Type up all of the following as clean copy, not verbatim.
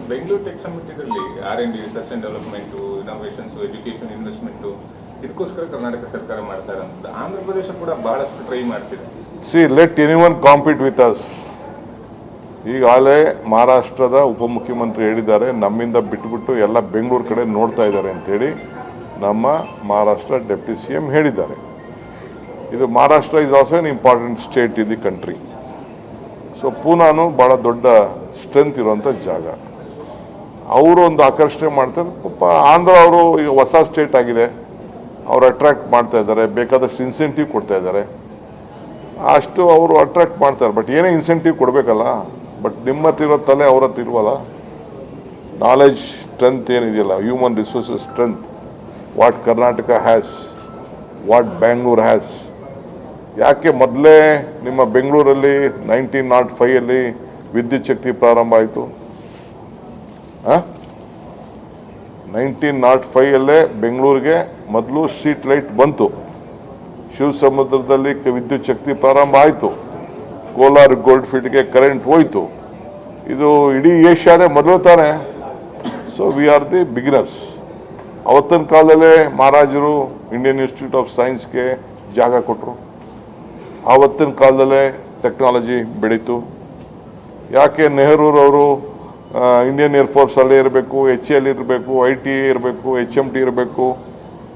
Bengaluru tech summit ಇದರಲ್ಲಿ R&D research and development, innovations, education, investment ಇದಕ್ಕೋಸ್ಕರ ಕರ್ನಾಟಕ ಸರ್ಕಾರ ಮಾಡ್ತಾರೆ ಅಂತ ಆಂಧ್ರ ಪ್ರದೇಶ ಕೂಡ ಬಹಳಷ್ಟು ಟ್ರೈ ಮಾಡ್ತಿದೆ. Let anyone compete with us. ಈಗಾಗಲೇ ಮಹಾರಾಷ್ಟ್ರದ ಉಪಮುಖ್ಯಮಂತ್ರಿ ಹೇಳಿದ್ದಾರೆ, ನಮ್ಮಿಂದ ಬಿಟ್ಟುಬಿಟ್ಟು ಎಲ್ಲ ಬೆಂಗಳೂರು ಕಡೆ ನೋಡ್ತಾ ಇದ್ದಾರೆ ಅಂತೇಳಿ ನಮ್ಮ ಮಹಾರಾಷ್ಟ್ರ ಡೆಪ್ಟಿ CM ಹೇಳಿದ್ದಾರೆ. ಇದು Maharashtra is also an important state in the country. So ಪೂನಾನು ಭಾಳ ದೊಡ್ಡ ಸ್ಟ್ರೆಂತ್ ಇರುವಂಥ ಜಾಗ. ಅವರು ಒಂದು ಆಕರ್ಷಣೆ ಮಾಡ್ತಾರೆ. ಪಾಪ ಆಂಧ್ರ ಅವರು ಈಗ ಹೊಸ ಸ್ಟೇಟ್ ಆಗಿದೆ, ಅವರು ಅಟ್ರಾಕ್ಟ್ ಮಾಡ್ತಾ ಇದ್ದಾರೆ, ಬೇಕಾದಷ್ಟು ಇನ್ಸೆಂಟಿವ್ ಕೊಡ್ತಾ ಇದ್ದಾರೆ, ಅಷ್ಟು ಅವರು ಅಟ್ರಾಕ್ಟ್ ಮಾಡ್ತಾರೆ. ಬಟ್ ಏನೇ ಇನ್ಸೆಂಟಿವ್ ಕೊಡಬೇಕಲ್ಲ, ಬಟ್ ನಿಮ್ಮ ಹತ್ರ ಇರೋ ತಲೆ ಅವ್ರ ಹತ್ರ ಇರುವಲ್ಲ. ನಾಲೆಜ್ ಸ್ಟ್ರೆಂತ್ ಏನಿದೆಯಲ್ಲ, human resources strength, what Karnataka has, what Bangalore has. ಯಾಕೆ ಮೊದಲೇ ನಿಮ್ಮ ಬೆಂಗಳೂರಲ್ಲಿ 1905 ವಿದ್ಯುತ್ ಶಕ್ತಿ ಪ್ರಾರಂಭ ಆಯಿತು? 1905 ಬೆಂಗಳೂರಿಗೆ ಮೊದಲು ಸ್ಟ್ರೀಟ್ ಲೈಟ್ ಬಂತು. ಶಿವಸಮುದ್ರದಲ್ಲಿ ವಿದ್ಯುತ್ ಶಕ್ತಿ ಪ್ರಾರಂಭ ಆಯಿತು. ಕೋಲಾರ ಗೋಲ್ಡ್ ಫೀಲ್ಡ್ಗೆ ಕರೆಂಟ್ ಹೋಯಿತು. ಇದು ಇಡೀ ಏಷ್ಯಾದೇ ಮೊದಲು ತಾನೆ. So we are the beginners. ಅವತ್ತಿನ ಕಾಲದಲ್ಲೇ ಮಹಾರಾಜರು ಇಂಡಿಯನ್ ಇನ್ಸ್ಟಿಟ್ಯೂಟ್ ಆಫ್ ಸೈನ್ಸ್ಗೆ ಜಾಗ ಕೊಟ್ಟರು. ಆವತ್ತಿನ ಕಾಲದಲ್ಲೇ ಟೆಕ್ನಾಲಜಿ ಬೆಳೀತು. ಯಾಕೆ ನೆಹರೂರವರು ಇಂಡಿಯನ್ ಏರ್ಫೋರ್ಸಲ್ಲೇ ಇರಬೇಕು, HAL ಇರಬೇಕು, ITA ಇರಬೇಕು, HMT ಇರಬೇಕು,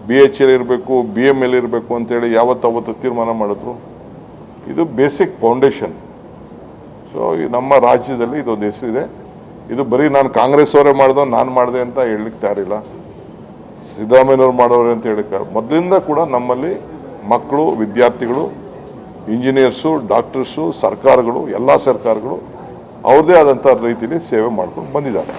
BHL ಇರಬೇಕು, BML ಇರಬೇಕು ಅಂತೇಳಿ ಅವತ್ತು ತೀರ್ಮಾನ ಮಾಡಿದ್ರು. ಇದು ಬೇಸಿಕ್ ಫೌಂಡೇಶನ್. ಸೊ ನಮ್ಮ ರಾಜ್ಯದಲ್ಲಿ ಇದೊಂದು ಹೆಸರಿದೆ. ಇದು ಬರೀ ನಾನು ಕಾಂಗ್ರೆಸ್ ಅವರೇ ಮಾಡ್ದೋ ನಾನು ಮಾಡಿದೆ ಅಂತ ಹೇಳಲಿಕ್ಕೆ ತಯಾರಿಲ್ಲ, ಸಿದ್ದರಾಮಯ್ಯನವ್ರು ಮಾಡೋರು ಅಂತ ಹೇಳಿದ್ದಾರೆ. ಮೊದಲಿಂದ ಕೂಡ ನಮ್ಮಲ್ಲಿ ಮಕ್ಕಳು, ವಿದ್ಯಾರ್ಥಿಗಳು, ಇಂಜಿನಿಯರ್ಸು, ಡಾಕ್ಟರ್ಸು, ಸರ್ಕಾರಗಳು, ಎಲ್ಲ ಸರ್ಕಾರಗಳು ಅವ್ರದ್ದೇ ಆದಂಥ ರೀತಿಯಲ್ಲಿ ಸೇವೆ ಮಾಡ್ಕೊಂಡು ಬಂದಿದ್ದಾರೆ.